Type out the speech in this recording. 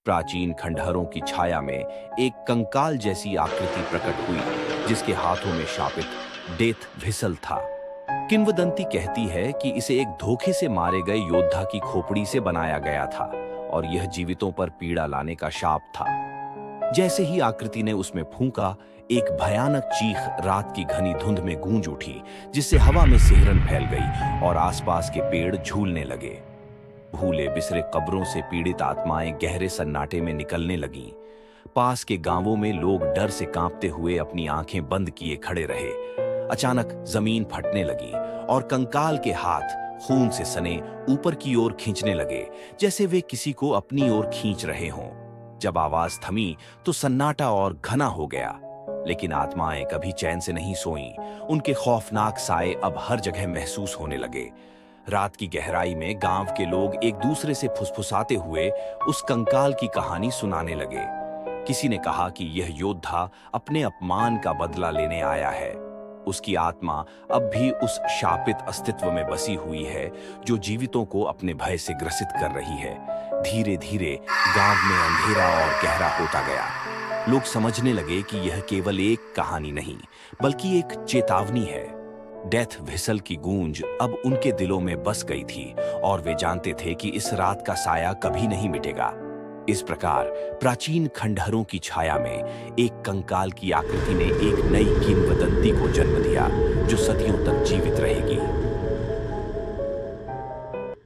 प्राचीन खंडहरों की छाया में एक कंकाल जैसी आकृति प्रकट हुई, जिसके हाथों में शापित डेथ व्हिसल था। किंवदंती कहती है कि इसे एक धोखे से मारे गए योद्धा की खोपड़ी से बनाया गया था और यह जीवितों पर पीड़ा लाने का शाप था। जैसे ही आकृति ने उसमें फूंका, एक भयानक चीख रात की घनी धुंध में गूंज उठी, जिससे हवा में सिहरन फैल गई और आसपास के पेड़ झूलने लगे। भूले बिसरे कब्रों से पीड़ित आत्माएं गहरे सन्नाटे में निकलने लगीं। पास के गांवों में लोग डर से कांपते हुए अपनी आंखें बंद किए खड़े रहे। अचानक जमीन फटने लगी और कंकाल के हाथ खून से सने ऊपर की ओर खींचने लगे, जैसे वे किसी को अपनी ओर खींच रहे हों। जब आवाज थमी तो सन्नाटा और घना हो गया, लेकिन आत्माएं कभी चैन से नहीं सोईं। उनके खौफनाक साए अब हर जगह महसूस होने लगे। रात की गहराई में गांव के लोग एक दूसरे से फुसफुसाते हुए उस कंकाल की कहानी सुनाने लगे। किसी ने कहा कि यह योद्धा अपने अपमान का बदला लेने आया है। उसकी आत्मा अब भी उस शापित अस्तित्व में बसी हुई है, जो जीवितों को अपने भय से ग्रसित कर रही है। धीरे धीरे गांव में अंधेरा और गहरा होता गया। लोग समझने लगे कि यह केवल एक कहानी नहीं, बल्कि एक चेतावनी है। डेथ व्हिसल की गूंज अब उनके दिलों में बस गई थी और वे जानते थे कि इस रात का साया कभी नहीं मिटेगा। इस प्रकार प्राचीन खंडहरों की छाया में एक कंकाल की आकृति ने एक नई किंवदंती को जन्म दिया, जो सदियों तक जीवित रहेगी।